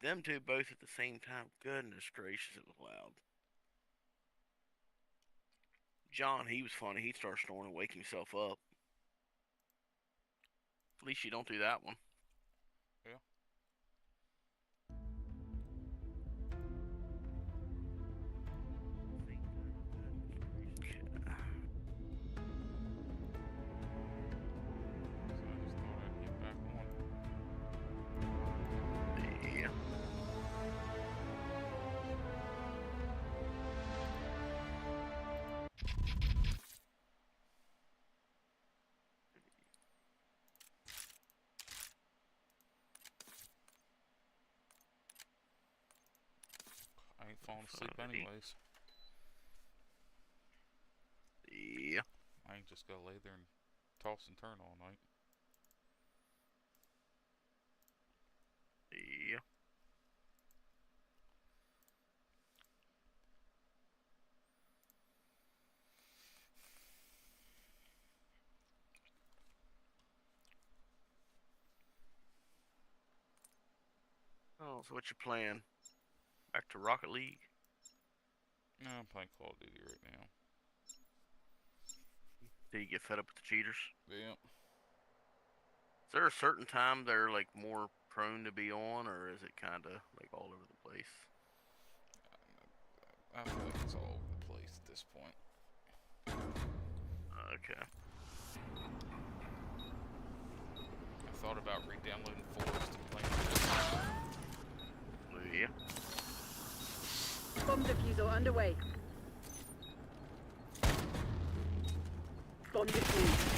Them two both at the same time. Goodness gracious, it was loud. John, he was funny. He'd start snoring and wake himself up. At least you don't do that one. Yeah. So I just thought I'd get back on. Yeah. I ain't falling asleep anyways. Yeah. I ain't just gonna lay there and toss and turn all night. Yeah. Oh, so what you playing? Back to Rocket League? No, I'm playing Call of Duty right now. Do you get fed up with the cheaters? Yeah. Is there a certain time they're like more prone to be on, or is it kind of like all over the place? I feel like it's all over the place at this point. Okay. I thought about re-downloading Forest and playing it. Yeah. Bomb defusal underway. Bomb defused.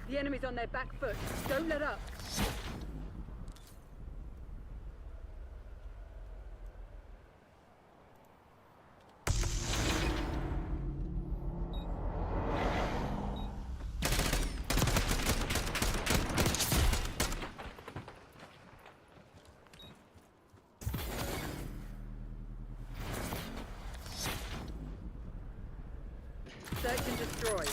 The enemy's on their back foot. Don't let up. Search and destroy.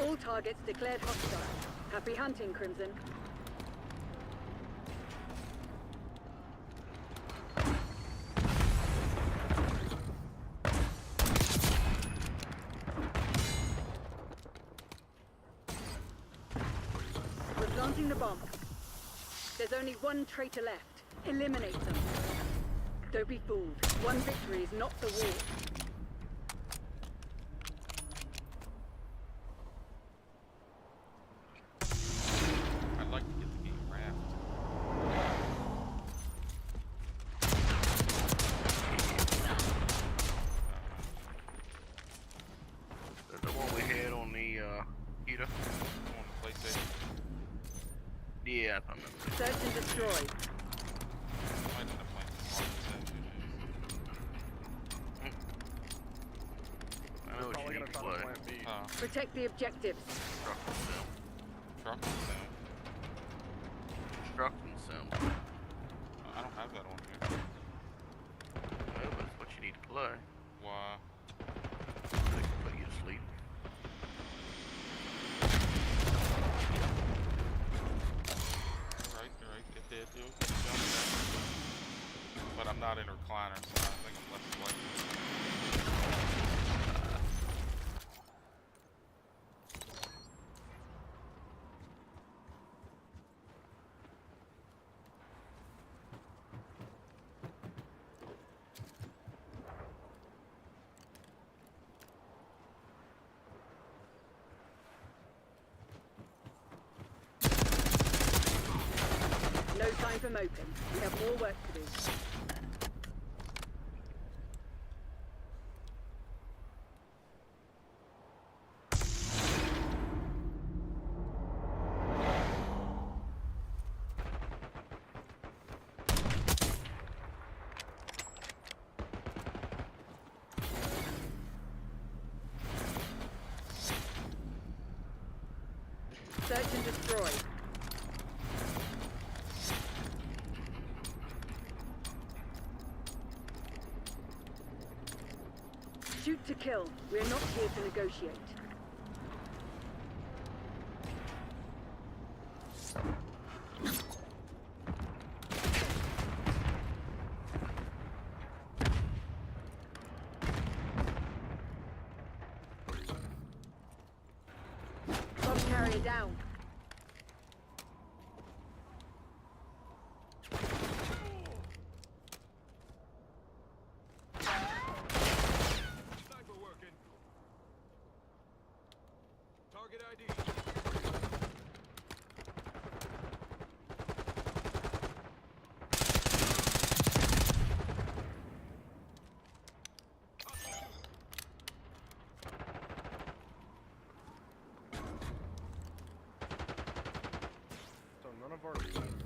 All targets declared hostile. Happy hunting, Crimson. We're planting the bomb. There's only one traitor left. Eliminate them. Don't be fooled. One victory is not the war. I'd like to get the game wrapped. The one we had on the Kita. On the PlayStation. Yeah, I remember. Search and destroy. I might end up playing some Marvel 2 days. I know what you need to play. Plan B. Protect the objectives. Construction sim. Truck Sim. Construction sim. I don't have that on here. Well, that's what you need to play. Why? They can put you to sleep. Right. It did do a good job of that. But I'm not in a recliner, so I think I'm less likely. No time for moping. We have more work to do. Search and destroy. Shoot to kill. kill. We're not here to negotiate. Bomb carrier down. Sniper working. Target ID. So none of our teams.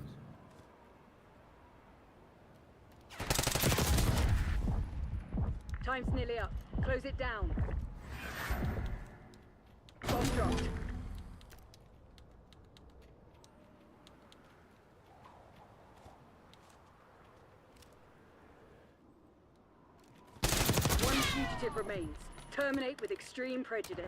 Time's nearly up. Close it down. Bomb dropped. One fugitive remains. Terminate with extreme prejudice.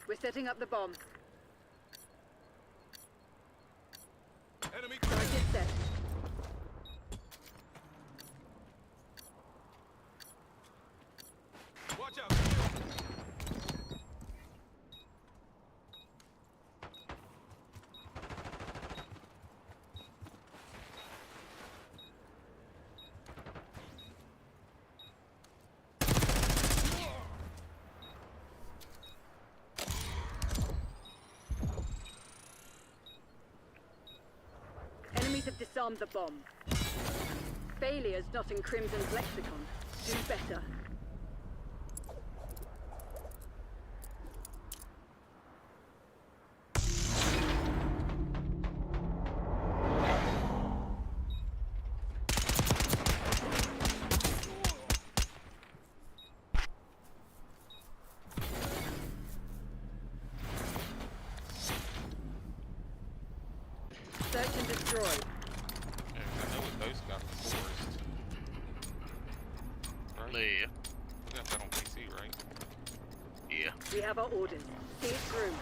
We're setting up the bomb. Enemy Target set. watch out. Enemies have disarmed the bomb. Failure's not in Crimson's lexicon. Do better. Search and destroy. Yeah, 'cause I know what those got in the forest. Right? Yeah. We got that on PC, right? Yeah. We have our orders. See it through.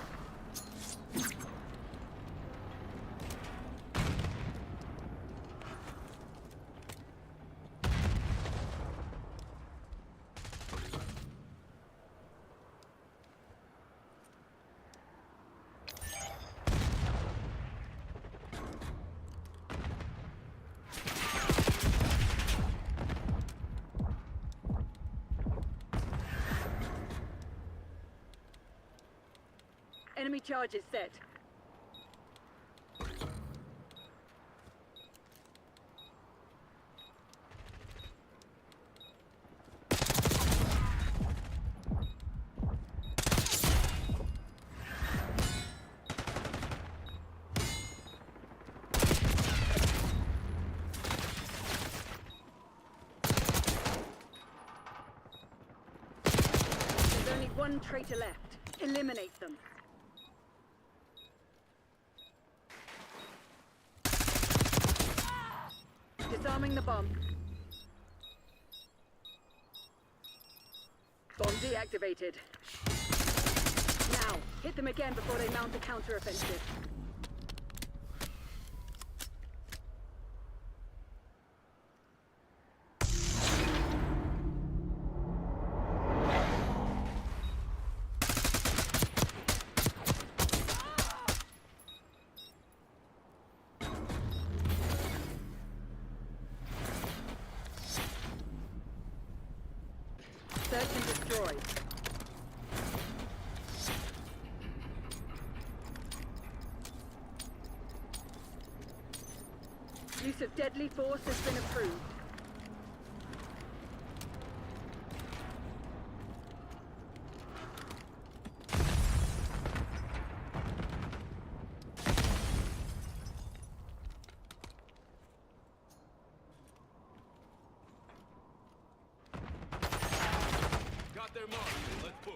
Enemy charges set. There's only one traitor left. Eliminate them. Disarming the bomb. Bomb deactivated. Now, hit them again before they mount a counter-offensive. Search and destroy. Use of deadly force has been approved. their mark. Let's push.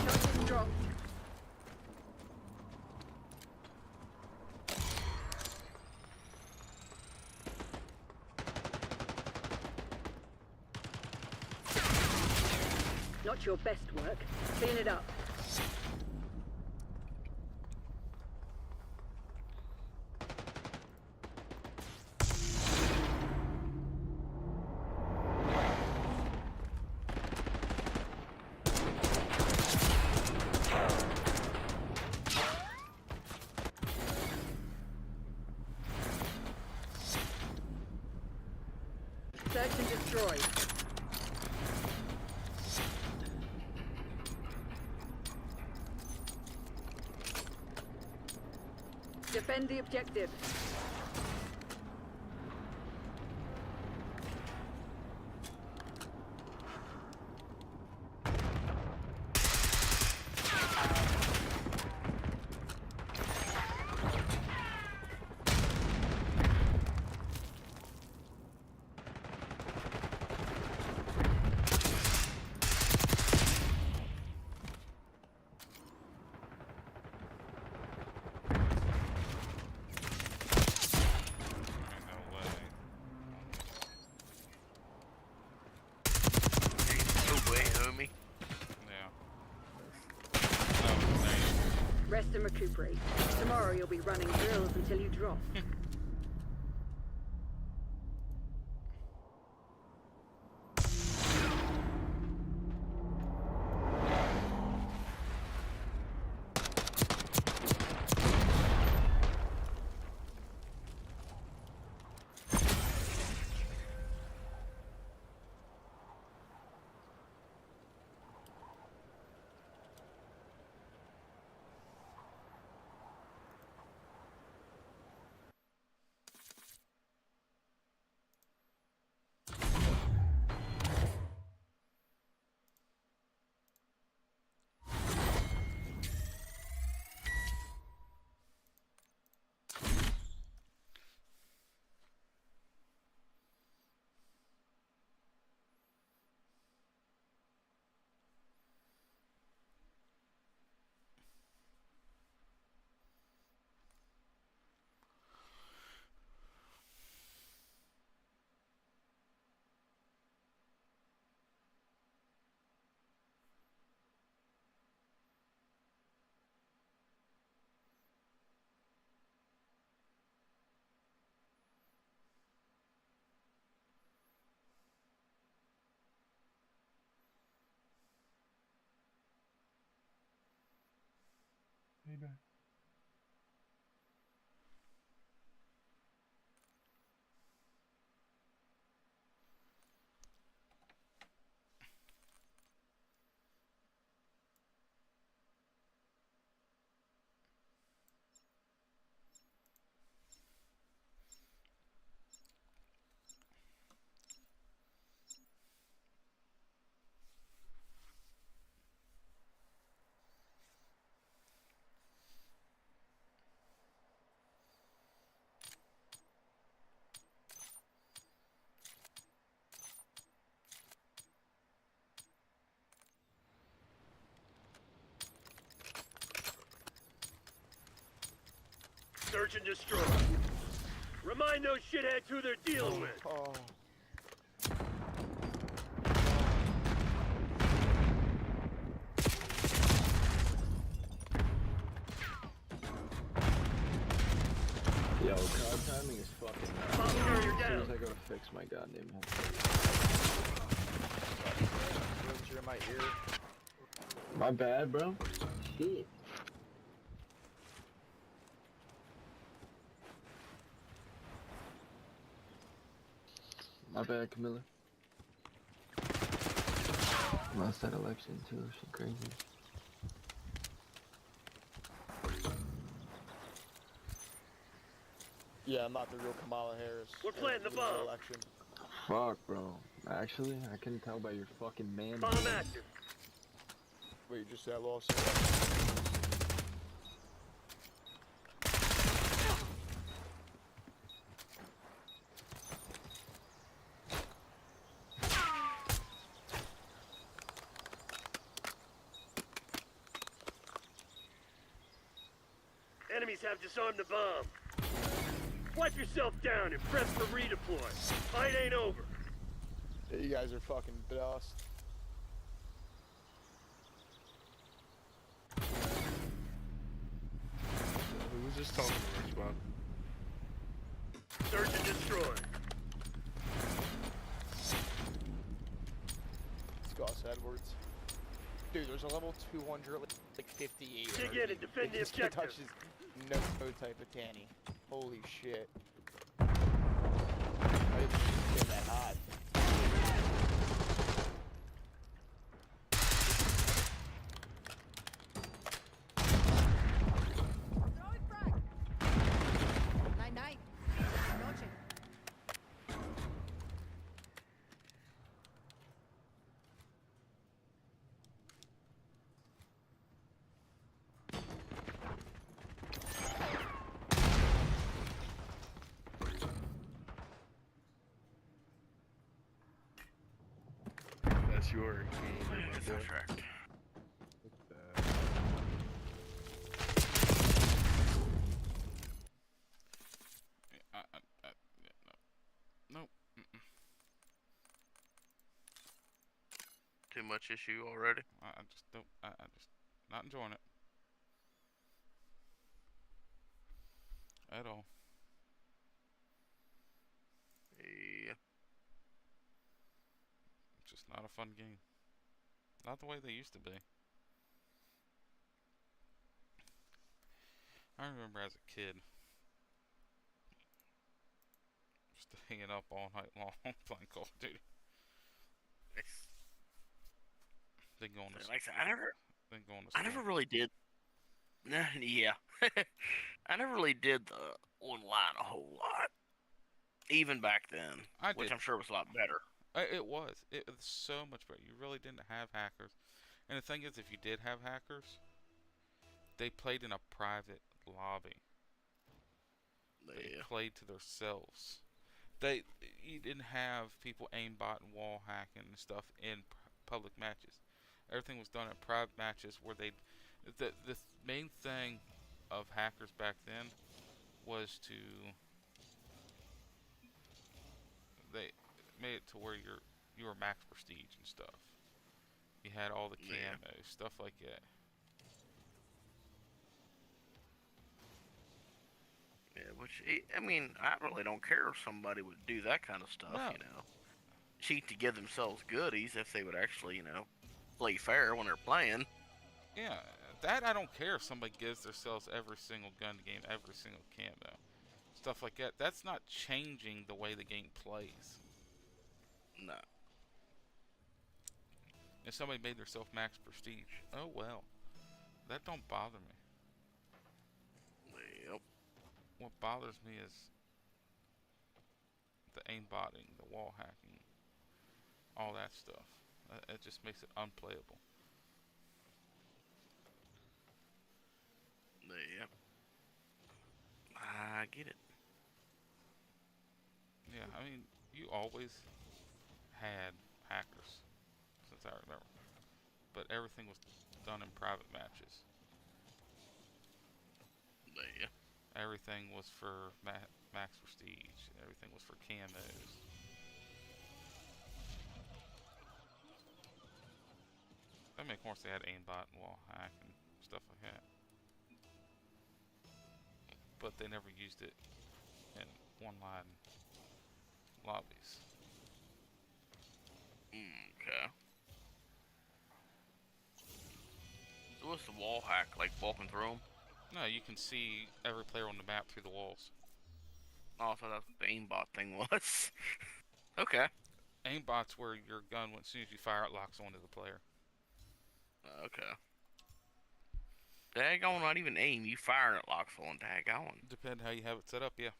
Shotgun dropped. Not your best work. Clean it up. Search and destroy. Defend the objective. Ain't no way. No way, homie. Yeah. Oh, damn. Rest and recuperate. Tomorrow you'll be running drills until you drop. Payback. Search and destroy. Remind those shitheads who they're dealing with. Oh. Yo, card timing is fucking nuts. Bomb carrier As soon down. as I go to fix my goddamn headset. Words in my ear. My bad, bro. Shit. My bad, Camilla. Lost that election too, shit crazy. Yeah, I'm not the real Kamala Harris. We're planting the in bomb. Election. Fuck, bro. Actually, I can tell by your fucking man. Bomb active. Wait, you just said I lost. enemies have disarmed the bomb. Wipe yourself down and prep for redeploy. Fight ain't over. Yeah, you guys are fucking dust. Who was just talking to Rich about? Search and destroy. It's Gus Edwards. Dude, there's a level 200, like 58. Dig in and defend the This kid objective. touches no type of tanny. Holy shit. I didn't get that hot. Night night. Noche. That's your game, my It's boy. contract. Yeah, no. Nope. Too much issue already. I just don't. I just not enjoying it at all. Yeah. It's just not a fun game. Not the way they used to be. I remember as a kid staying up all night long playing Call of Duty. Nice. Then going to Like I said, I never sleep. really did. Yeah. I never really did the online a whole lot. Even back then. I Which did. I'm sure was a lot better. It was. It was so much better. You really didn't have hackers. And the thing is, if you did have hackers, they played in a private lobby. They Yeah. played to themselves. You didn't have people aimbot and wall hacking and stuff in public matches. Everything was done in private matches where the main thing of hackers back then was they made it to where you were max prestige and stuff. You had all the Yeah. camos, stuff like that. Yeah, which, I mean, I really don't care if somebody would do that kind of stuff, No. you know. Cheat to give themselves goodies if they would actually, you know, play fair when they're playing. Yeah, that I don't care if somebody gives themselves every single gun game, every single camo. Stuff like that. That's not changing the way the game plays. No. If somebody made themselves max prestige, oh well. That don't bother me. Yep. What bothers me is the aimbotting, the wall hacking, all that stuff. It just makes it unplayable. Yep. I get it. Yeah, I mean, you always had hackers, since I remember. But everything was done in private matches. Yeah. Everything was for max prestige. Everything was for camos. I mean, of course, they had aimbot and wall hack and stuff like that. But they never used it in one-line lobbies. Okay. So what's the wall hack, like walking through them? No, you can see every player on the map through the walls. Oh, so that's what the aimbot thing was. Okay. Aimbot's where your gun, as soon as you fire it, locks onto the player. Okay. Daggone, not even aim. You fire and it locks on. Daggone. Depending how you have it set up, yeah.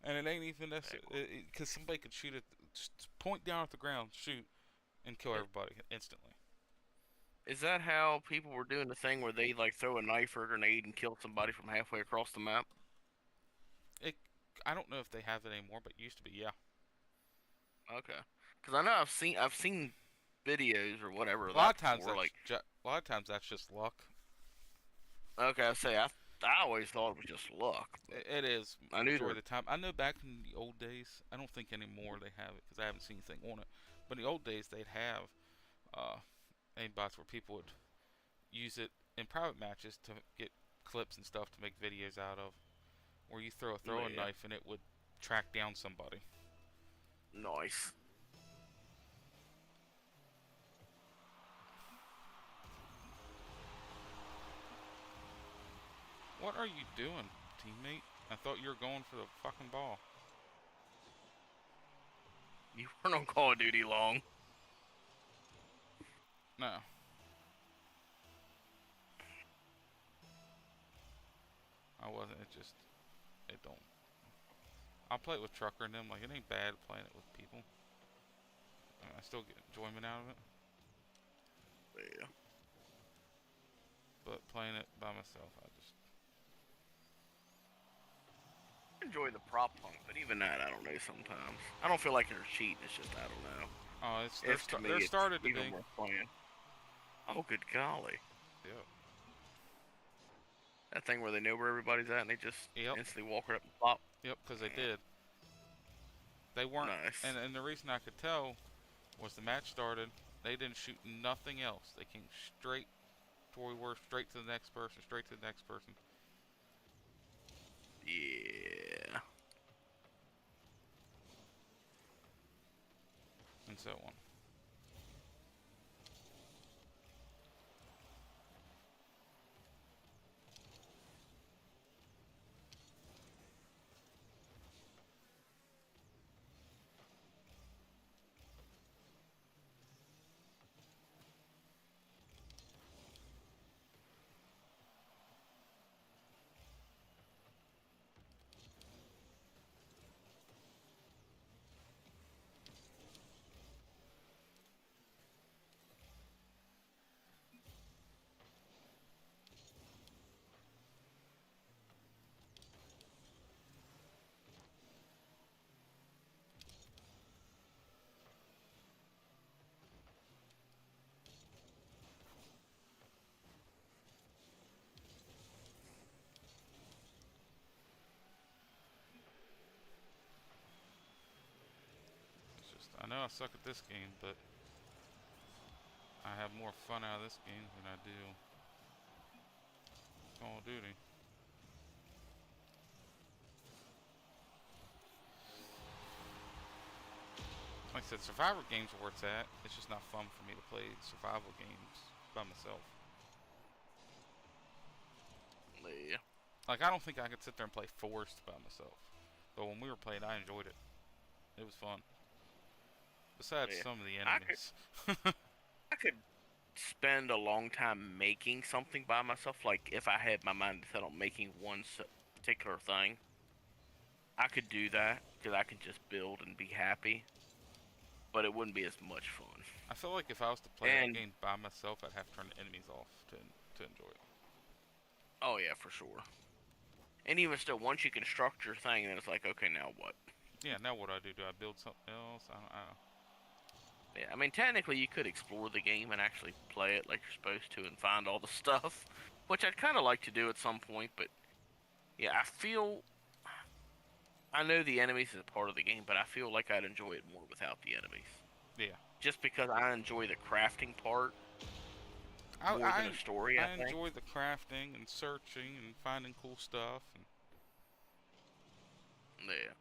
And it ain't even necessary, because somebody could shoot it, just point down at the ground, shoot, and kill everybody instantly. Is that how people were doing the thing where they like throw a knife or a grenade and kill somebody from halfway across the map? I don't know if they have it anymore, but it used to be, yeah. Okay. Because I know I've seen videos or whatever. A lot of times for, like, a lot of times that's just luck. okay, I always thought it was just luck. But It is. I knew Majority there- of the time. I know back in the old days, I don't think anymore they have it because I haven't seen anything on it. But in the old days, they'd have aimbots where people would use it in private matches to get clips and stuff to make videos out of, where you throw a throwing Yeah. knife and it would track down somebody. Nice. What are you doing, teammate? I thought you were going for the fucking ball. You weren't on Call of Duty long. No. I wasn't. It don't. I'll play it with Trucker and them. Like, it ain't bad playing it with people. I still get enjoyment out of it. Yeah. But playing it by myself, I just. I enjoy the prop punk, but even that, I don't know sometimes. I don't feel like they're cheating, it's just, I don't know. Oh, To me, they're it's started to even be. worth playing. Oh, good golly. Yep. That thing where they know where everybody's at and they just Yep. instantly walk right up and pop. Yep, because they did. They weren't. Nice. And the reason I could tell was the match started. They didn't shoot nothing else. They came straight to where we were, straight to the next person, straight to the next person. Yeah. And so on. I know I suck at this game, but I have more fun out of this game than I do Call of Duty. Like I said, survivor games are where it's at. It's just not fun for me to play survival games by myself. Yeah. Like, I don't think I could sit there and play Forest by myself. But when we were playing, I enjoyed it. It was fun. Besides Yeah. some of the I could- enemies. I could spend a long time making something by myself. Like, if I had my mind set on making one particular thing, I could do that because I can just build and be happy. But it wouldn't be as much fun. I feel like if I was to play And- that game by myself, I'd have to turn the enemies off to enjoy it. Oh yeah, for sure. And even still, once you construct your thing, then it's like, okay, now what? Yeah, now what do I do? Do I build something else? I don't know. Yeah, I mean, technically, you could explore the game and actually play it like you're supposed to and find all the stuff, which I'd kind of like to do at some point. But yeah, I know the enemies is a part of the game, but I feel like I'd enjoy it more without the enemies. Yeah. Just because I enjoy the crafting part more than a story. I think. enjoy the crafting and searching and finding cool stuff. And Yeah.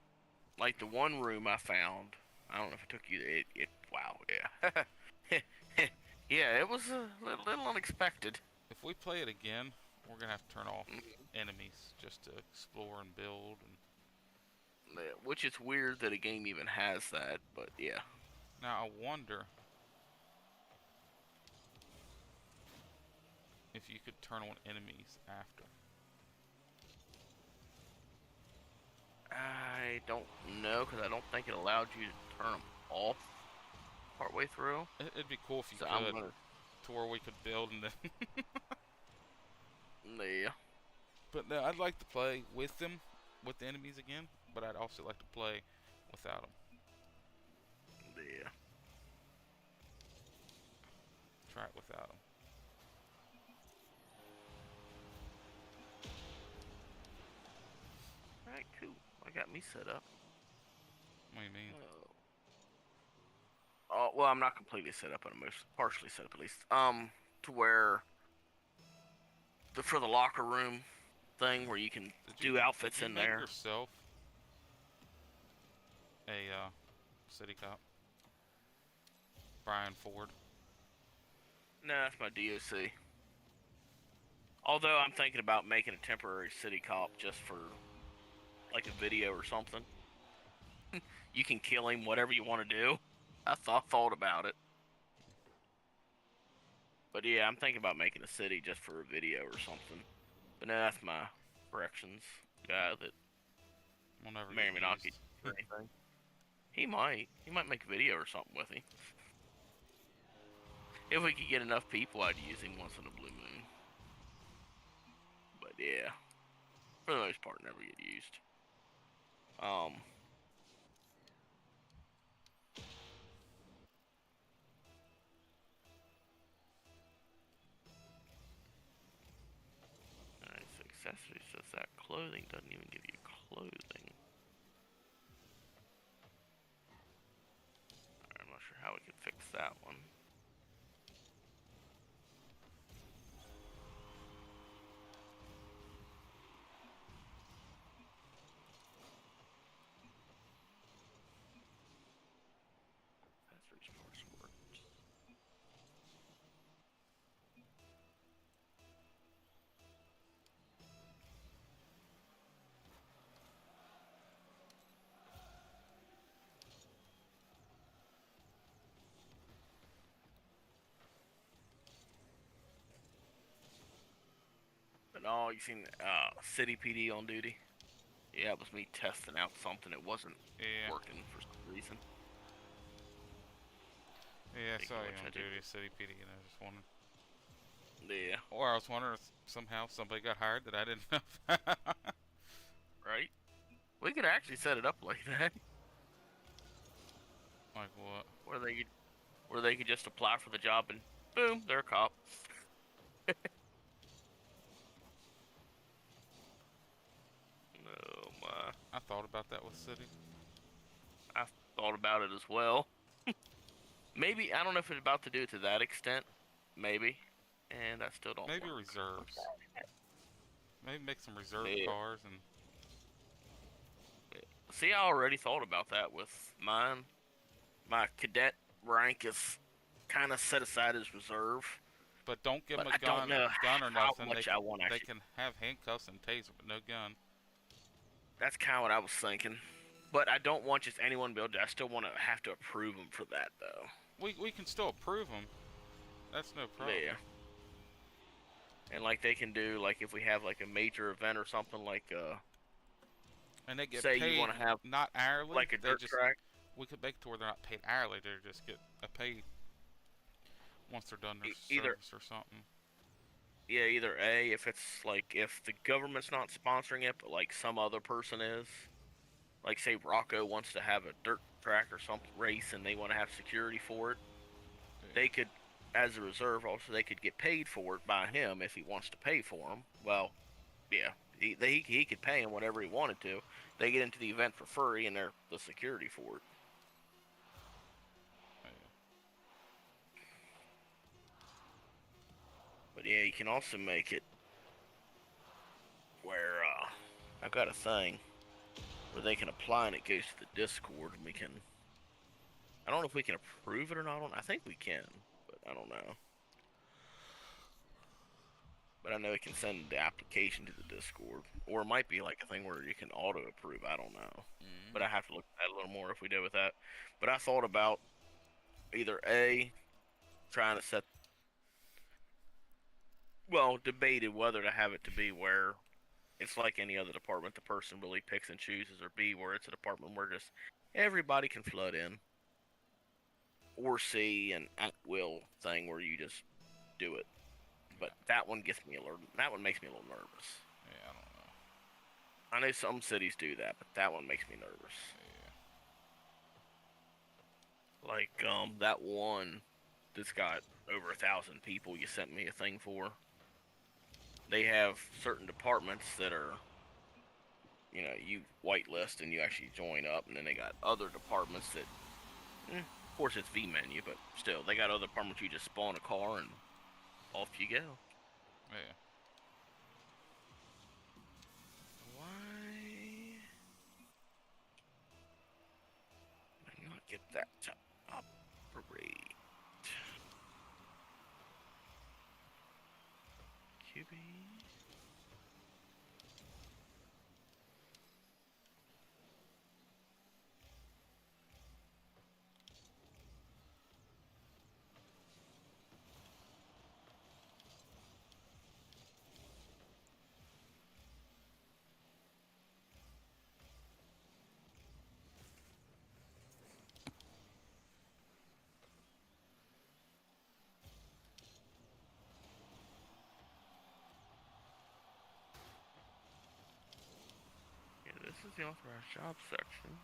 Like the one room I found, I don't know if it took you there. Wow, yeah. Yeah, it was a little unexpected. if we play it again, we're gonna have to turn off enemies just to explore and build. And Yeah, which is weird that a game even has that, but yeah. now I wonder if you could turn on enemies after. I don't know, because I don't think it allowed you to turn them off partway through. It'd be cool if you So I'm could, gonna... to where we could build and then. Yeah. But no, I'd like to play with them, with the enemies again. But I'd also like to play without them. Yeah. try it without them. Alright, cool. I got me set up. What do you mean? Oh, well, I'm not completely set up, but I'm partially set up at least. To where for the locker room thing where you can do outfits did you in make there. yourself a city cop? Brian Ford. No, that's my DOC. Although I'm thinking about making a temporary city cop just for like a video or something. You can kill him, whatever you want to do. I thought about it. But yeah, I'm thinking about making a city just for a video or something. But no, that's my corrections guy that We'll never may or get may not used. get for anything. He might make a video or something with him. If we could get enough people, I'd use him once in a blue moon. But yeah, for the most part, never get used. Alright, so accessories says that clothing doesn't even give you clothing. Alright, I'm not sure how we can fix that one. Accessories parts worked. But oh, you seen City PD on duty? Yeah, it was me testing out something that wasn't Yeah. working for some reason. Yeah, I Speaking saw of you which, on I did- duty at City PD, and I was just wondering. Yeah, Or I was wondering if somehow somebody got hired that I didn't know. right? We could actually set it up like that, Like what? where they could just apply for the job and boom, they're a cop. Oh my! I thought about that with City. I thought about it as well. Maybe I don't know if it's about to do it to that extent. Maybe, and I still don't. Maybe work. reserves. Maybe make some reserve Yeah. cars and See, I already thought about that with mine. My cadet rank is kind of set aside as reserve. but don't give them But a I don't know gun or how nothing. much I want They actually. can have handcuffs and taser, but no gun. That's kind of what I was thinking. But I don't want just anyone to be able to. I still want to have to approve them for that, though. We can still approve them. That's no problem. Yeah. And like they can do, like if we have like a major event or something, like And they get say paid you want to have not hourly. like a they dirt just, track. We could make it to where they're not paid hourly. They just get a paid once they're done their Either- service or something. Yeah, either A, if it's like if the government's not sponsoring it, but like some other person is, like say Rocco wants to have a dirt track or some race and they want to have security for it, they could, as a reserve, also they could get paid for it by him if he wants to pay for them. Well, yeah, he could pay him whatever he wanted to. They get into the event for free and they're the security for it. But yeah, you can also make it where I've got a thing where they can apply and it goes to the Discord and we can. I don't know if we can approve it or not. I think we can, but I don't know. But I know it can send the application to the Discord, or it might be like a thing where you can auto approve. I don't know, but I have to look at it a little more if we do with that. But I thought about either A, trying to set. Well, debated whether to have it to be where it's like any other department, the person really picks and chooses, or B, where it's a department where just everybody can flood in, or C, an at will thing where you just do it. But that one gets me a little. That one makes me a little nervous. Yeah, I don't know. I know some cities do that, but that one makes me nervous. Yeah. Like that one that's got over 1,000 people you sent me a thing for. They have certain departments that are, you know, you whitelist and you actually join up, and then they got other departments that, of course it's V menu, but still, they got other departments you just spawn a car and off you go. Yeah. Why? Why not get that to operate? QB. Yeah, this is the authorized job section.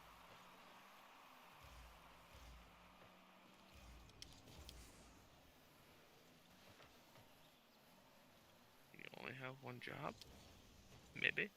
You only have one job? Maybe.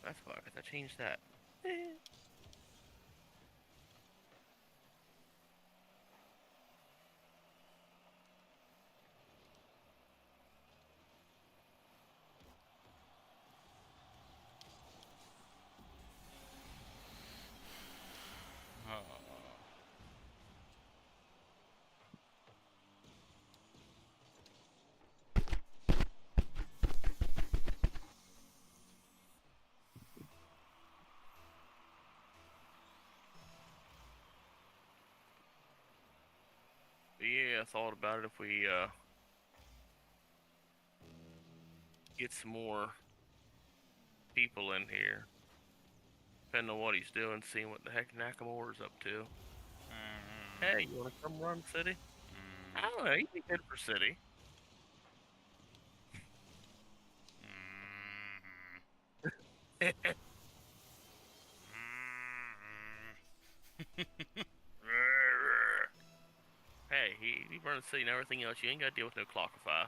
That's why I changed that. But yeah, I thought about it if we get some more people in here. Depending on what he's doing, seeing what the heck Nakamura's up to. Hey, you wanna come run city? I don't know, he'd be good for city. Hey, he runs city and everything else. You ain't gotta deal with no Clockify.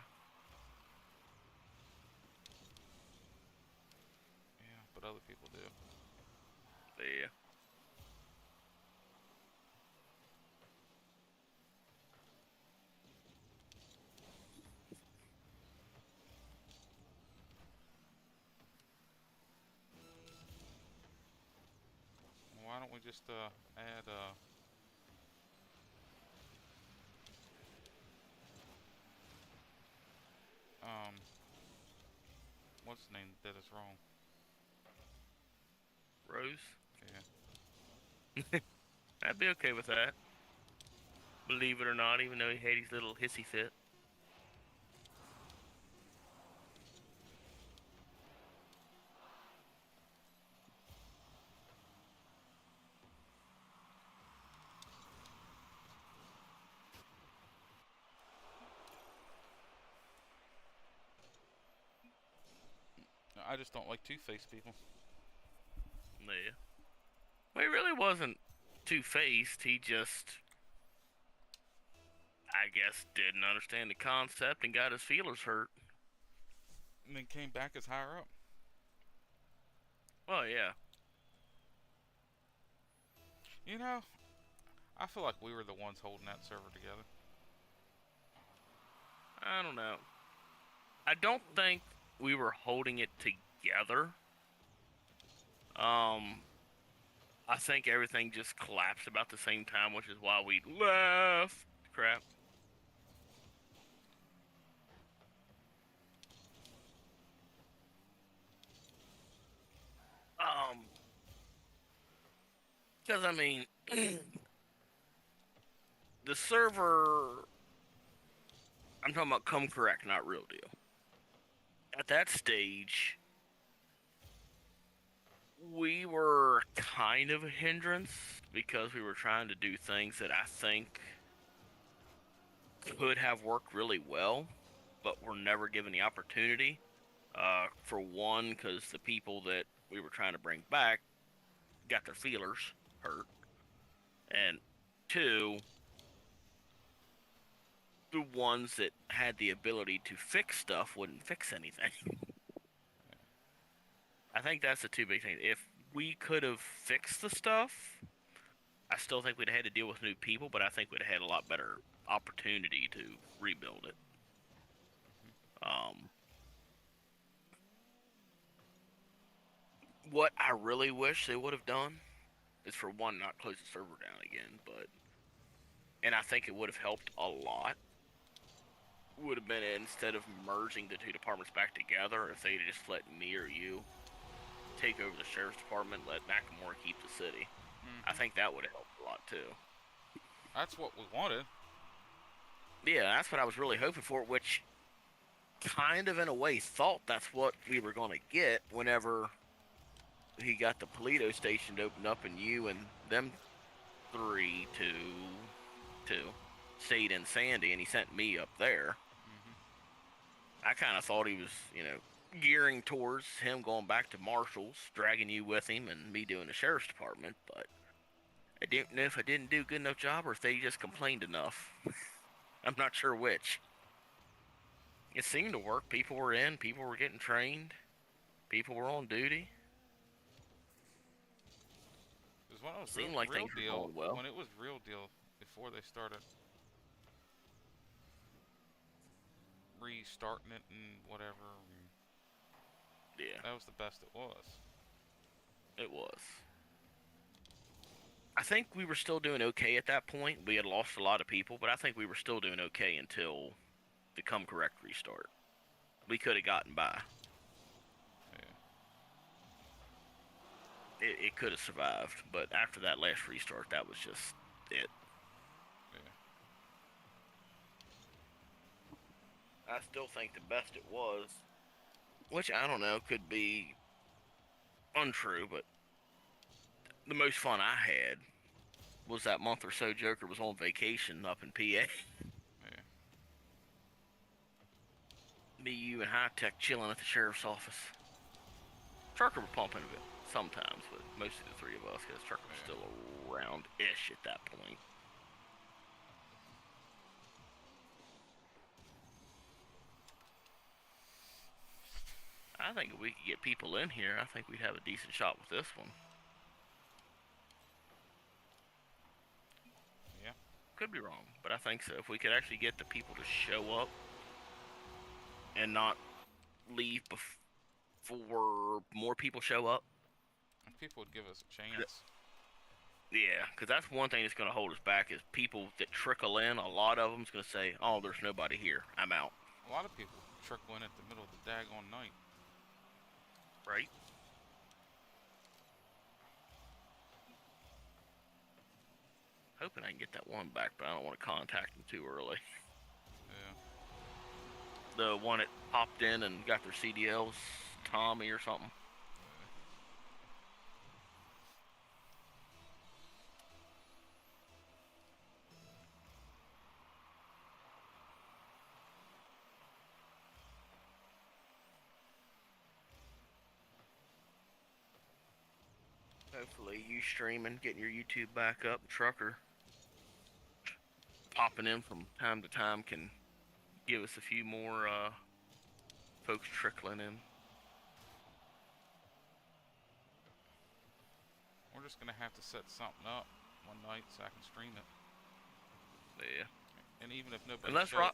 Yeah, but other people do. Yeah. Why don't we just add what's the name that is wrong? Rose? Yeah. I'd be okay with that. Believe it or not, even though he had his little hissy fit. I just don't like two-faced people. Yeah. Well, he really wasn't two-faced. He just, I guess, didn't understand the concept and got his feelers hurt. And then came back as higher up. Oh, yeah. You know, I feel like we were the ones holding that server together. I don't know. I don't think we were holding it together. I think everything just collapsed about the same time, which is why we left. Crap. Because, I mean, the server, I'm talking about Come Correct, not Real Deal. At that stage, we were kind of a hindrance because we were trying to do things that I think could have worked really well, but were never given the opportunity. For one, because the people that we were trying to bring back got their feelers hurt. And two, the ones that had the ability to fix stuff wouldn't fix anything. I think that's the two big things. If we could have fixed the stuff, I still think we'd have had to deal with new people, but I think we'd have had a lot better opportunity to rebuild it. What I really wish they would have done is, for one, not close the server down again, and I think it would have helped a lot, would have been, instead of merging the two departments back together, if they just let me or you take over the sheriff's department, let Nakamura keep the city. I think that would have helped a lot too. That's what we wanted. Yeah, that's what I was really hoping for, which kind of in a way thought that's what we were going to get whenever he got the Polito station to open up, and you and them three to stayed in Sandy, and he sent me up there. I kind of thought he was, gearing towards him going back to Marshall's, dragging you with him, and me doing the sheriff's department, but I didn't know if I didn't do a good enough job or if they just complained enough. I'm not sure which. It seemed to work. People were in, people were getting trained, people were on duty. Because when it was Seemed like Real things were Deal, going well. when it was Real Deal, before they started restarting it and whatever, Yeah, that was the best it was. it was. I think we were still doing okay at that point. We had lost a lot of people, but I think we were still doing okay until the Come Correct restart. We could have gotten by. Yeah. It could have survived, but after that last restart, that was just it. Yeah. I still think the best it was, which I don't know, could be untrue, but the most fun I had was that month or so Joker was on vacation up in PA. Yeah. Me, you, and High Tech chilling at the sheriff's office. Trucker was pumping a bit sometimes, but mostly the three of us, because Trucker was still around-ish at that point. I think if we could get people in here, I think we'd have a decent shot with this one. Yeah. Could be wrong, but I think so. If we could actually get the people to show up and not leave before more people show up. If people would give us a chance. Yeah, because that's one thing that's going to hold us back is people that trickle in. A lot of them's going to say, "Oh, there's nobody here. I'm out." A lot of people trickle in at the middle of the daggone night. Right? Hoping I can get that one back, but I don't want to contact them too early. Yeah. The one that popped in and got their CDLs, Tommy or something. Hopefully you streaming, getting your YouTube back up, Trucker popping in from time to time can give us a few more folks trickling in. We're just gonna have to set something up one night so I can stream it. Yeah. And even if nobody Unless shows,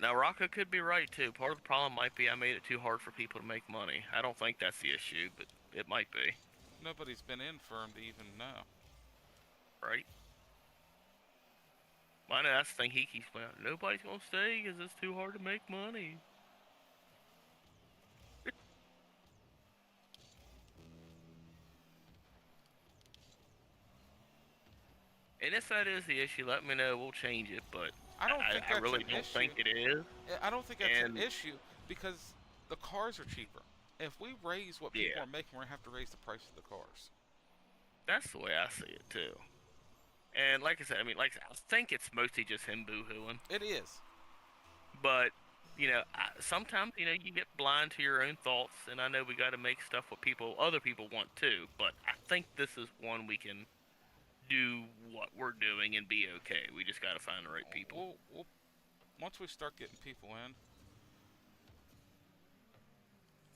Now Rocco could be right too. Part of the problem might be I made it too hard for people to make money. I don't think that's the issue, but it might be. nobody's been in for him to even know. Right? I know that's the thing he keeps playing. Nobody's gonna stay because it's too hard to make money. And if that is the issue, let me know. We'll change it. But I don't think that's I really an don't issue. think it is. I don't think that's an And- issue because the cars are cheaper. If we raise what people Yeah. are making, we're gonna have to raise the price of the cars. That's the way I see it too. And like I said, I think it's mostly just him boo-hooing. It is. But sometimes you get blind to your own thoughts, and I know we got to make stuff what other people want too. But I think this is one we can do what we're doing and be okay. We just got to find the right people. We'll once we start getting people in,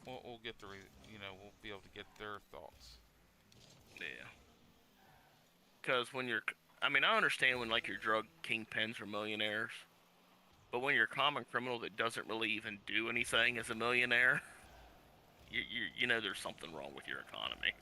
we'll get we'll be able to get their thoughts. Yeah. Because when I understand when like your drug kingpins are millionaires, but when you're a common criminal that doesn't really even do anything as a millionaire, you know there's something wrong with your economy.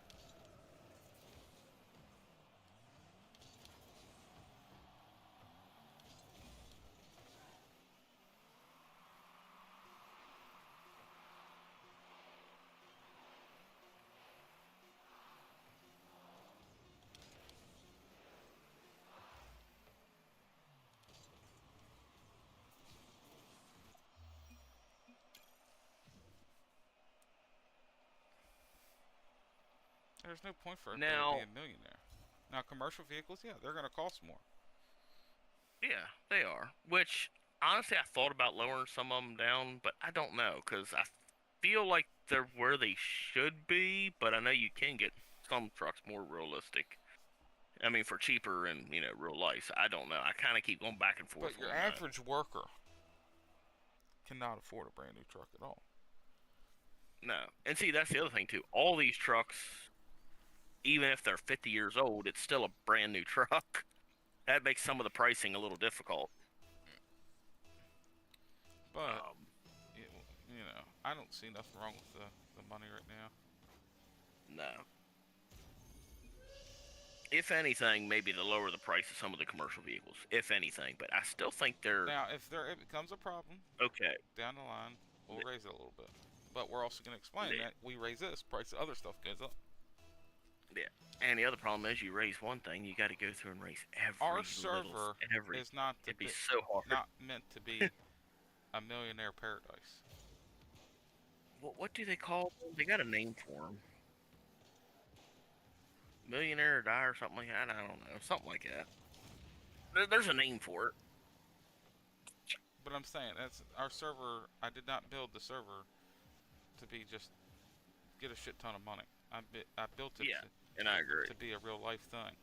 There's no point for everybody Now- to be a millionaire. Now, commercial vehicles, yeah, they're gonna cost more. Yeah, they are. Which, honestly, I thought about lowering some of them down, but I don't know, because I feel like they're where they should be, but I know you can get some trucks more realistic. For cheaper and, real life. So I don't know. I kind of keep going back and forth. But your on that. average worker cannot afford a brand new truck at all. No. And see, that's the other thing, too. All these trucks, even if they're 50 years old, it's still a brand new truck. That makes some of the pricing a little difficult. But I don't see nothing wrong with the money right now. No. If anything, maybe to lower the price of some of the commercial vehicles. If anything. But I still think they're Now, if it becomes a problem okay. down the line, we'll raise it a little bit. But we're also going to explain Yeah. that we raise this, price of other stuff goes up. Yeah. And the other problem is you raise one thing, you got to go through and raise every Our little, server every. is not to It'd be be, so hard. not meant to be a millionaire paradise. what do they call them? They got a name for them. Millionaire or die or something like that. I don't know, something like that. There's a name for it. But I'm saying that's our server. I did not build the server to be just get a shit ton of money. I built it Yeah, and I agree. to be a real life thing.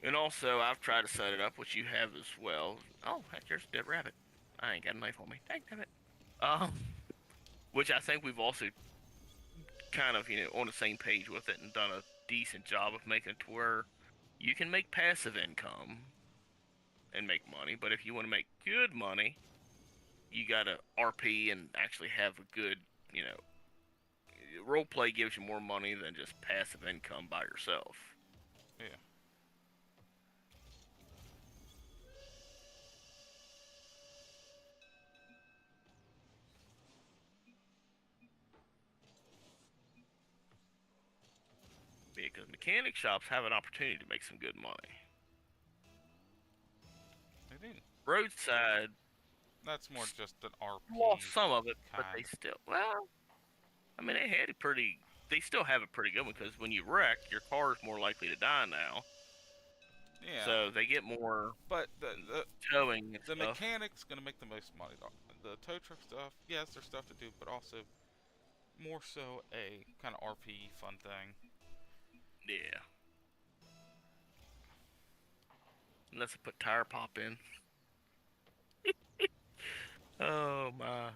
And also, I've tried to set it up, which you have as well. Oh, heck, there's a dead rabbit. I ain't got a knife on me. Dang damn it. Which I think we've also kind of, on the same page with it and done a decent job of making it to where you can make passive income and make money, but if you want to make good money, you gotta RP and actually have a good, roleplay gives you more money than just passive income by yourself. Yeah. Because mechanic shops have an opportunity to make some good money. They didn't. Roadside That's more just an RP. lost some of it, but they kind. still, they still have it pretty good because when you wreck, your car is more likely to die now. Yeah. So they get more But the towing and the stuff. mechanic's gonna make the most money. The tow truck stuff, yes, there's stuff to do, but also more so a kind of RP fun thing. Yeah. Unless I put tire pop in. Oh my.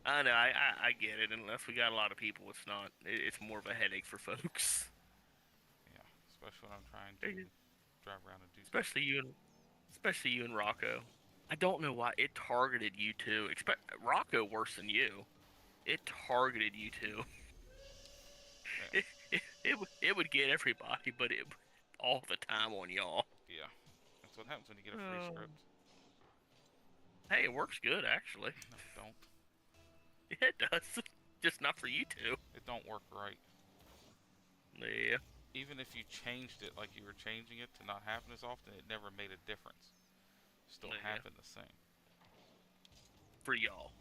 I know, I get it. Unless we got a lot of people, it's not. It's more of a headache for folks. Yeah, especially when I'm trying There to you- drive around and do. Especially you and Rocco. I don't know why it targeted you two. Rocco worse than you. It targeted you two. Yeah. It would get everybody, but it all the time on y'all. Yeah, that's what happens when you get a free Oh. script. Hey, it works good actually. No, it don't. It does, just not for you two. It don't work right. Yeah. Even if you changed it like you were changing it to not happen as often, it never made a difference. Still Yeah. happened the same. For y'all.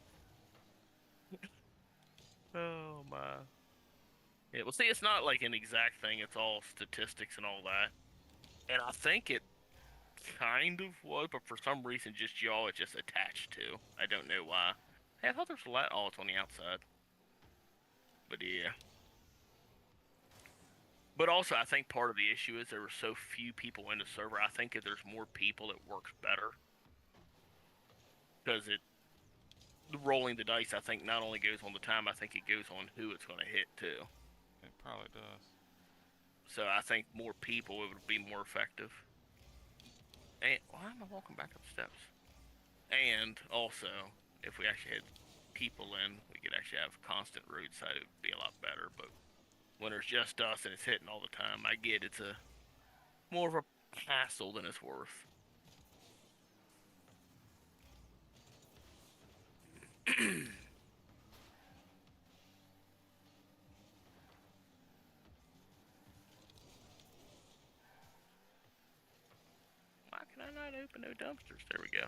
Oh my. Yeah, well see, it's not like an exact thing, it's all statistics and all that. And I think it kind of was, but for some reason just y'all it's just attached to. I don't know why. Hey, I thought there was a light. Oh, it's on the outside. But yeah. But also, I think part of the issue is there were so few people in the server. I think if there's more people, it works better. Because rolling the dice, I think, not only goes on the time, I think it goes on who it's going to hit, too. It probably does. So I think more people, it would be more effective. And why am I walking back up steps? And also, if we actually had people in, we could actually have constant roadside. It would be a lot better. But when there's just us and it's hitting all the time, I get it's a more of a hassle than it's worth. Why can I not open no dumpsters? There we go.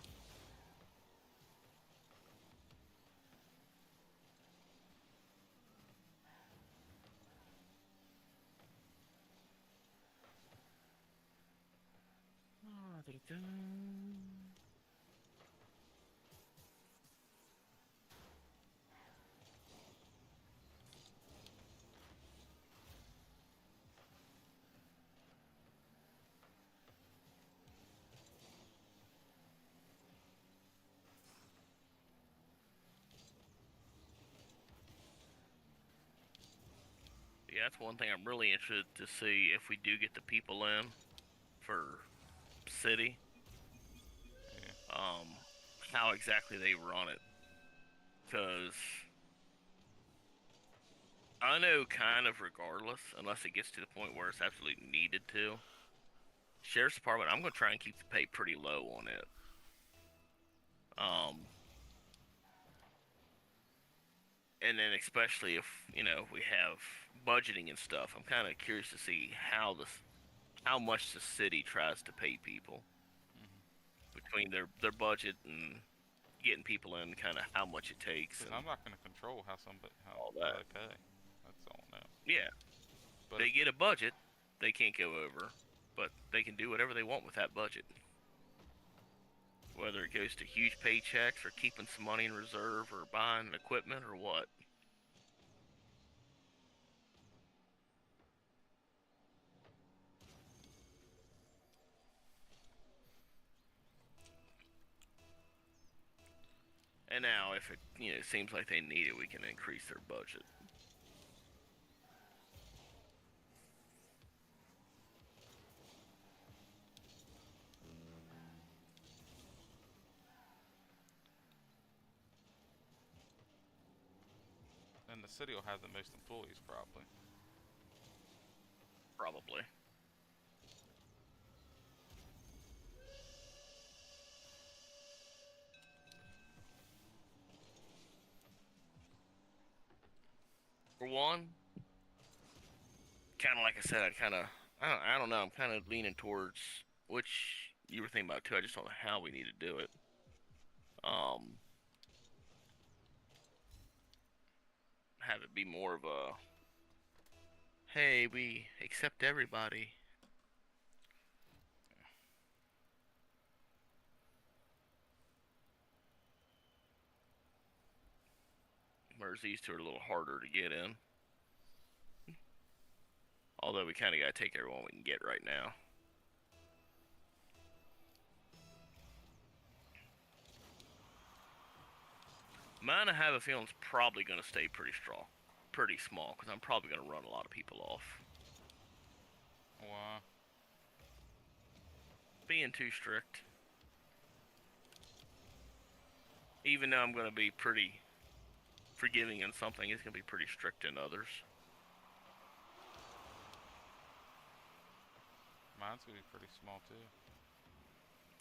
Yeah, that's one thing I'm really interested to see if we do get the people in for city. How exactly they run it, because I know kind of regardless, unless it gets to the point where it's absolutely needed to. Sheriff's Department, I'm gonna try and keep the pay pretty low on it. And then especially if, we have budgeting and stuff, I'm kind of curious to see how much the city tries to pay people between their budget and getting people in, kind of how much it takes. 'Cause And, I'm not going to control how all how that. they pay. That's all now. yeah, But they if- get a budget, they can't go over, but they can do whatever they want with that budget. Whether it goes to huge paychecks or keeping some money in reserve or buying equipment or what. And now, if it seems like they need it, we can increase their budget. and the city will have the most employees probably. Probably. For one, kind of like I said, I don't know. I'm kind of leaning towards which you were thinking about too. I just don't know how we need to do it. Have it be more of a, hey, we accept everybody. Whereas these two are a little harder to get in. Although we kind of got to take everyone we can get right now. Mine, I have a feeling, is probably going to stay pretty small, because I'm probably going to run a lot of people off. Why? Being too strict. Even though I'm going to be pretty forgiving in something, it's going to be pretty strict in others. Mine's gonna be pretty small too.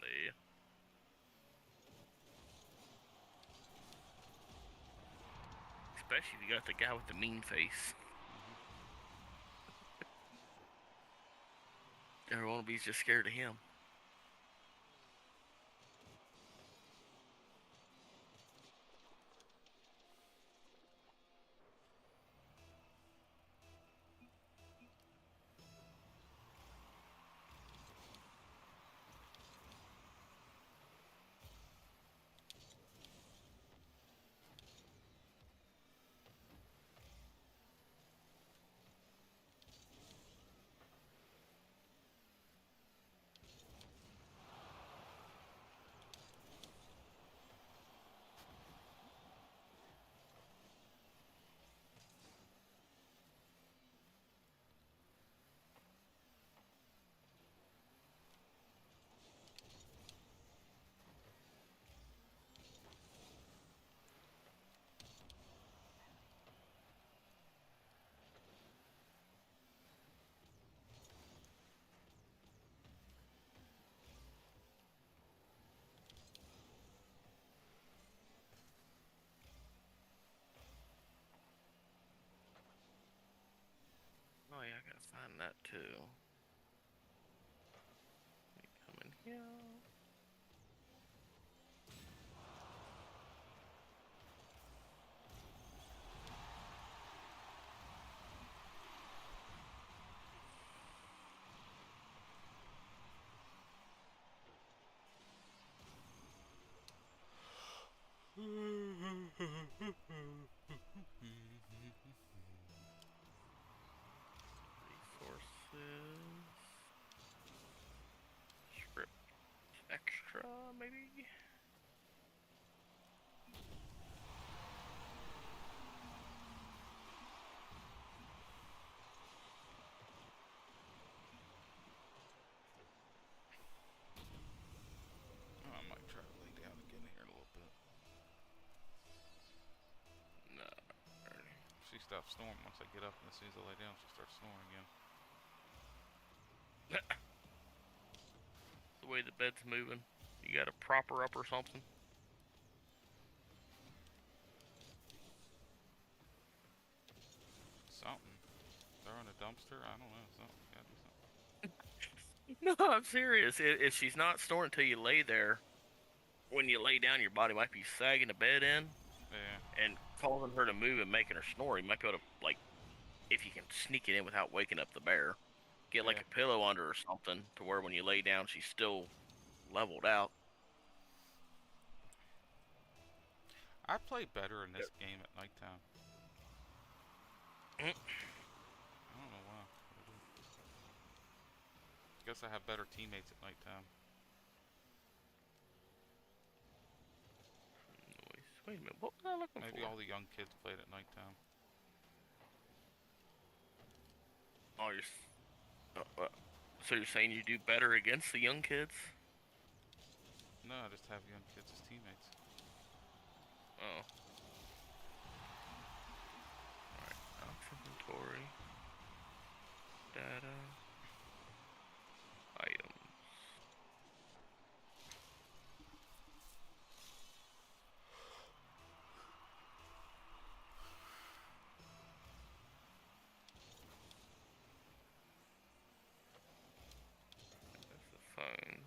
Yeah. Especially if you got the guy with the mean face. Everyone will be just scared of him. Oh yeah, I gotta find that too. Let me come in here. Resources. Script extra, maybe? Oh, I might try to lay down again here in a little bit. No. She stops snoring once I get up, and as soon as I lay down, she starts snoring again. The way the bed's moving. You got to prop her up or something? Something. Throw in a dumpster? I don't know. Something. Gotta do something. No, I'm serious. If she's not snoring until you lay there, when you lay down, your body might be sagging the bed in Yeah. and causing her to move and making her snore. You might be able to, like, if you can sneak it in without waking up the bear, get like Yeah. a pillow under or something to where when you lay down, she's still leveled out. I play better in this game at nighttime. Mm. I don't know why. Guess I have better teammates at nighttime. Noise. Wait a minute, what was I looking Maybe for? all the young kids played at nighttime. Oh, so you're saying you do better against the young kids? No, I just have young kids as teammates. Oh. Alright, Ox inventory. Data. Items. That's the phone.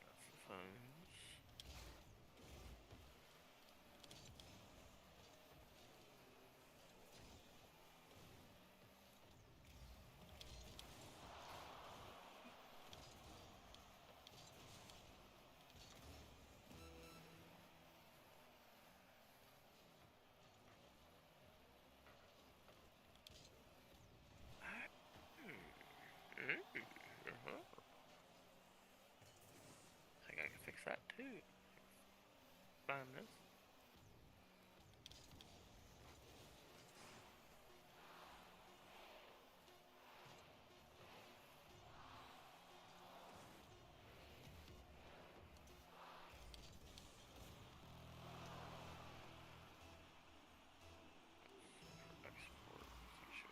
That's the phones. Uh-huh. Think I can fix that too. Find this. Export section.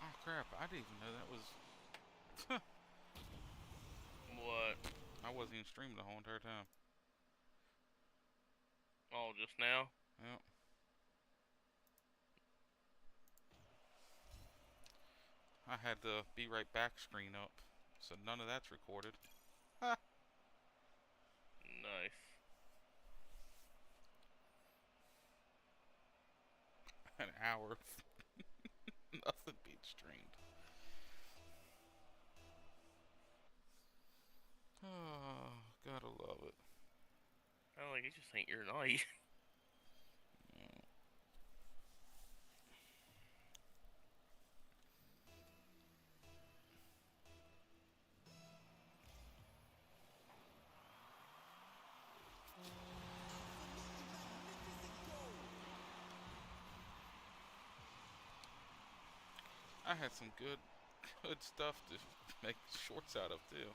Oh crap! I didn't even know that was. What? I wasn't even streaming the whole entire time. Oh, just now? Yep. I had the be right back screen up, so none of that's recorded. Ha! Nice. An hour of nothing being streamed. Oh, gotta love it. I like it just ain't your night. I had some good stuff to make shorts out of too.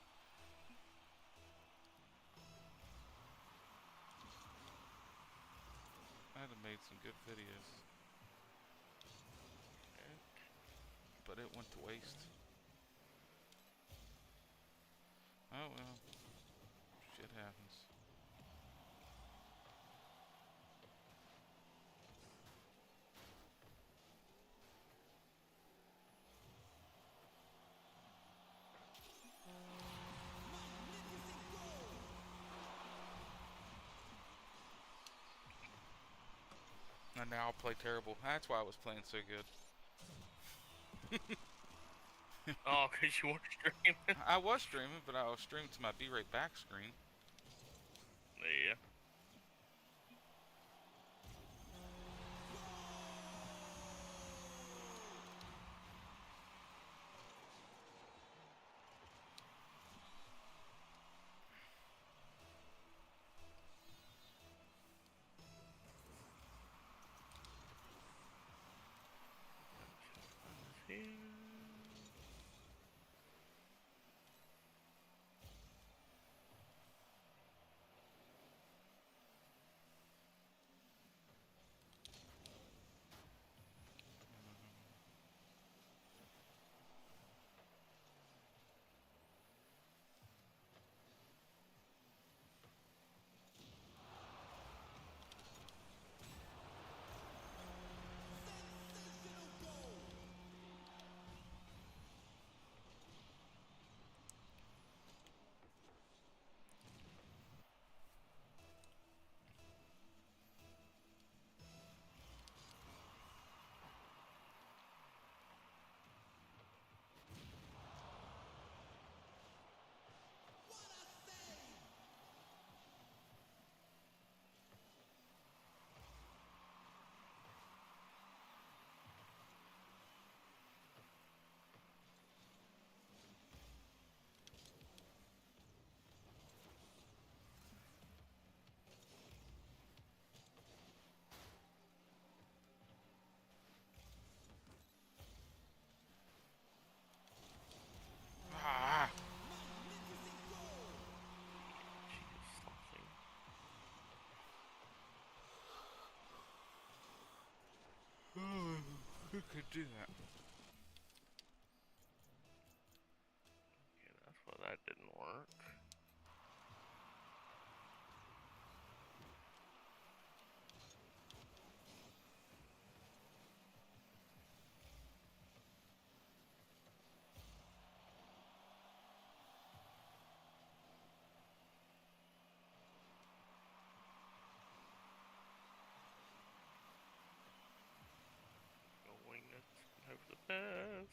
I'd have made some good videos, but it went to waste. Oh well, shit happens. And now I'll play terrible. That's why I was playing so good. Oh, because you weren't streaming? I was streaming, but I was streaming to my be right back screen. Yeah. Ah! Who could do that? Yeah, that's why that didn't work. Go wing it. Hope for the best.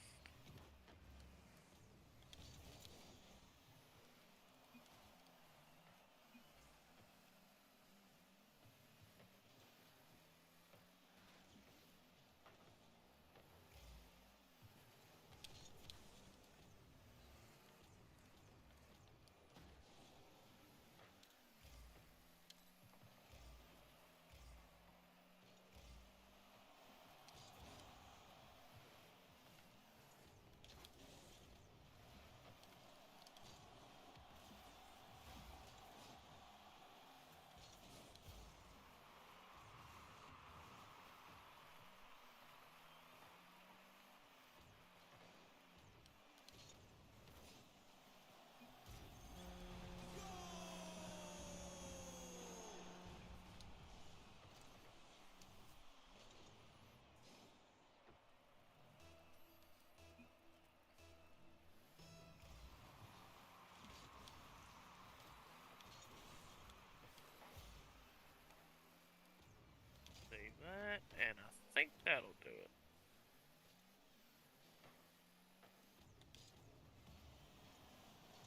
that, and I think that'll do it.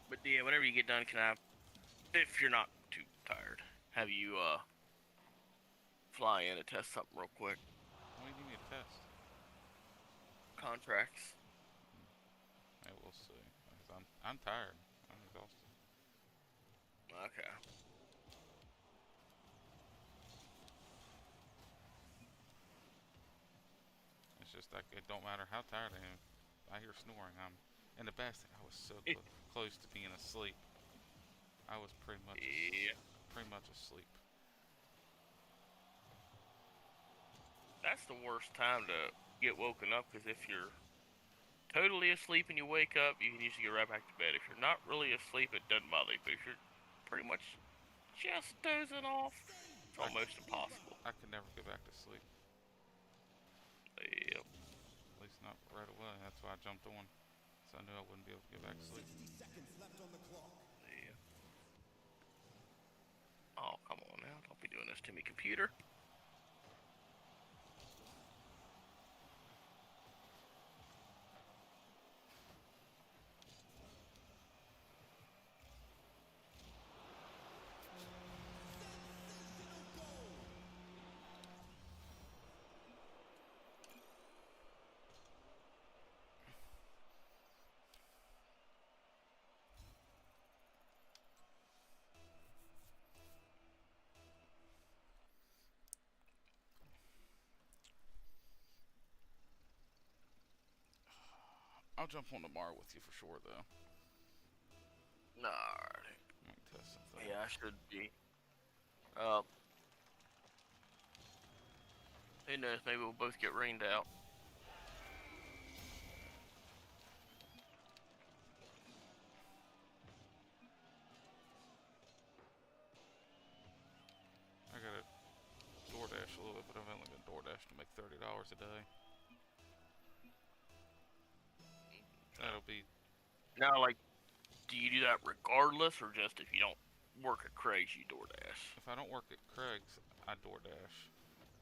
But yeah, whenever you get done, can I, if you're not too tired, have you fly in and test something real quick? Why do you give me a test? Contracts. Hey, we'll see. 'Cause I'm tired. I'm exhausted. Okay. It's just like it don't matter how tired I am. I hear snoring. And the best thing, I was so close to being asleep. I was pretty much asleep. That's the worst time to get woken up, because if you're totally asleep and you wake up, you can usually get right back to bed. If you're not really asleep, it doesn't bother you. But if you're pretty much just dozing off, it's almost impossible. I could never get back to sleep. Yep. At least not right away. That's why I jumped on. So I knew I wouldn't be able to get back to sleep. Yeah. Oh, come on now. Don't be doing this to me, computer. I'll jump on tomorrow with you for sure, though. Alright. Let me test something. Yeah, I should be. Who knows? Maybe we'll both get rained out. I gotta DoorDash a little bit, but I've only got DoorDash to make $30 a day. That'll be. Now, like, do you do that regardless, or just if you don't work at Craig's, you DoorDash? If I don't work at Craig's, I DoorDash.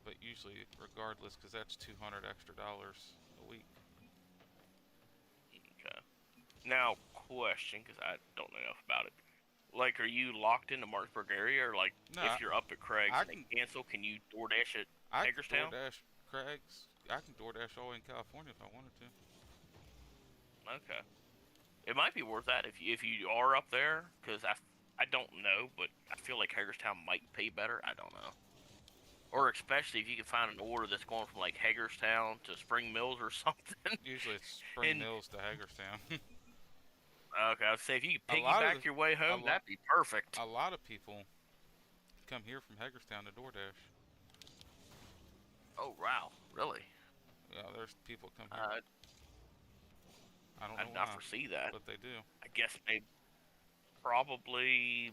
But usually, regardless, because that's $200 extra a week. Okay. Now, question, because I don't know enough about it. Like, are you locked in the Martinsburg area, or like, No, if you're up at Craig's I and they cancel, can you DoorDash at I can Hagerstown? DoorDash Craig's. I can DoorDash all in California if I wanted to. Okay. It might be worth that if you are up there, because I don't know, but I feel like Hagerstown might pay better. I don't know. Or especially if you can find an order that's going from like Hagerstown to Spring Mills or something. Usually it's Spring Mills to Hagerstown. Okay, I would say if you could A lot of piggyback your way home, that'd be perfect. A lot of people come here from Hagerstown to DoorDash. Oh wow, really? Yeah, there's people come here. I don't know I'd not foresee that. But they do. I guess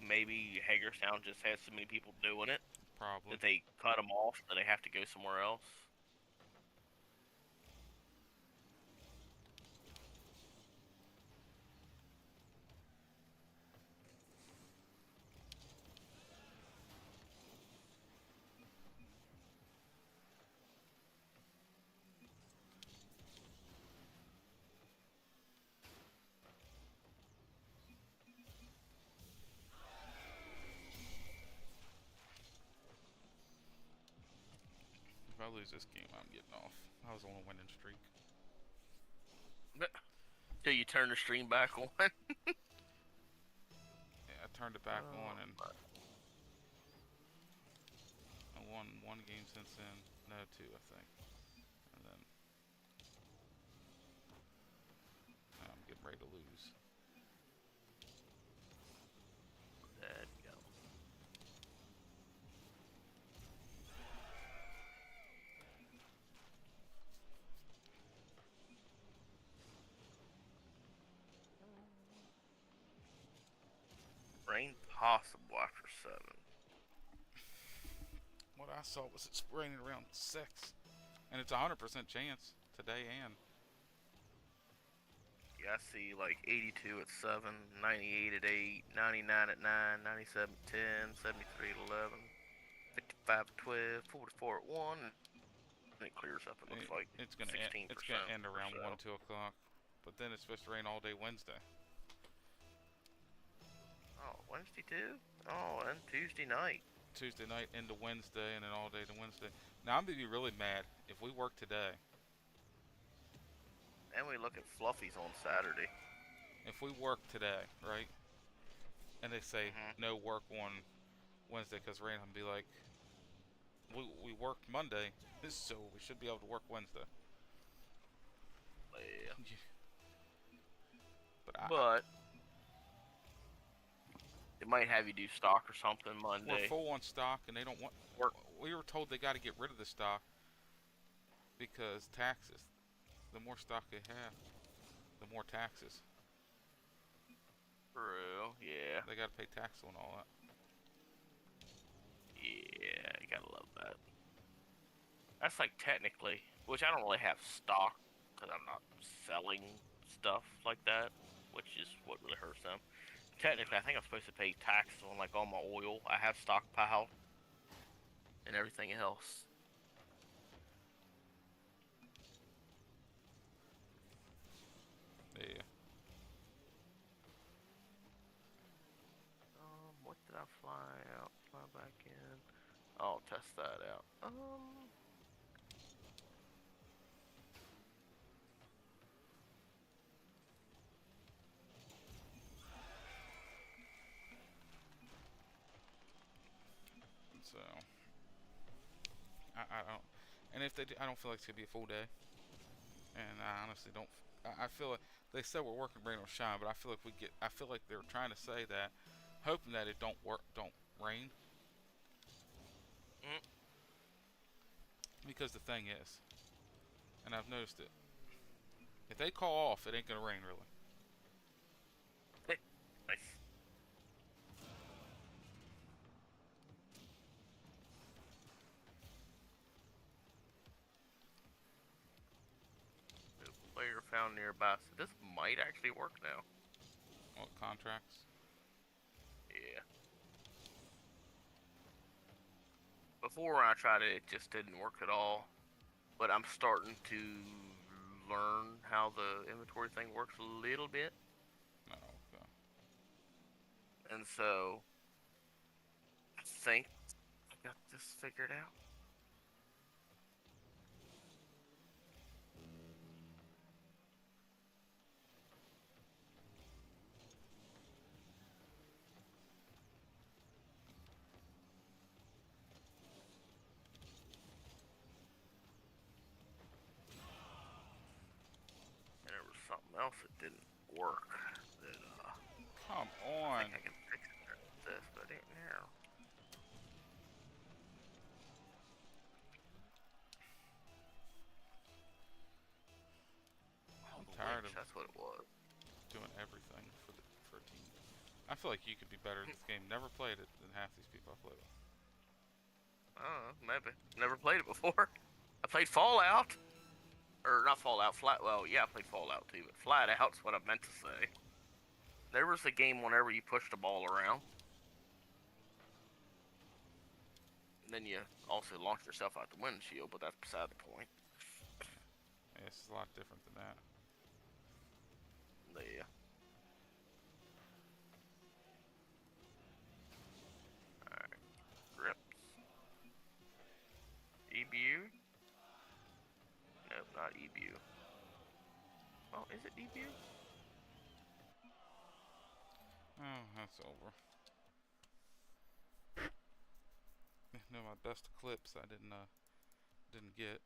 maybe Hagerstown just has so many people doing it Probably. that they cut them off, so they have to go somewhere else. If I lose this game, I'm getting off. I was on a winning streak. Till you turn the stream back on. Yeah, I turned it back on and I won one game since then. No, two, I think. And then now I'm getting ready to lose. There you go. Rain possible after 7. What I saw was it's raining around 6. And it's a 100% chance today and. Yeah, I see like 82 at 7, 98 at 8, 99 at 9, 97 at 10, 73 at 11, 55 at 12, 44 at 1, It clears up. It looks like it's gonna 16%. it's gonna end around or so. 1, 2 o'clock. But then it's supposed to rain all day Wednesday. Oh, Wednesday too? Oh, and Tuesday night. Tuesday night into Wednesday, and then all day to Wednesday. Now I'm gonna be really mad if we work today. And we look at Fluffies on Saturday. If we work today, right? And they say Mhm. no work on Wednesday because rain, I'm be like, we worked Monday, so we should be able to work Wednesday. Yeah. But But it might have you do stock or something we're Monday. full on stock, and they don't want. We were told they got to get rid of the stock because taxes. The more stock they have, the more taxes. True. Yeah. They got to pay tax on all that. Yeah. You gotta love that. That's like technically, which I don't really have stock because I'm not selling stuff like that, which is what really hurts them. Technically, I think I'm supposed to pay taxes on like all my oil. I have stockpiled and everything else. Yeah. What did I fly out? Fly back in. I'll test that out. So I don't, and if they do, I don't feel like it's gonna be a full day. And I honestly don't. I feel like they said we're working rain or shine, but I feel like I feel like they're trying to say that, hoping that it don't rain. Mm. Because the thing is, and I've noticed it, if they call off, it ain't gonna rain really. Nice. New player found nearby. So this might actually work now. What contracts? Yeah. Before when I tried it, it just didn't work at all. But I'm starting to learn how the inventory thing works a little bit. No. Okay. And so, I think I got this figured out. And there was something else that didn't work. That Come I on. think I can fix it with this, but it ain't now. I'm tired of That's what it was. doing everything for a team. I feel like you could be better at this game. Never played it than half these people I play with. I don't know, maybe. Never played it before. I played Fallout. Or not Fallout, well, yeah, I played Fallout too, but Flat Out's what I meant to say. There was a game whenever you pushed the ball around. And then you also launched yourself out the windshield, but that's beside the point. Yeah, it's a lot different than that. Yeah. Alright. Grips. EBU? Nope, not EBU. Oh, is it EBU? Oh, that's over. No, my best clips I didn't get.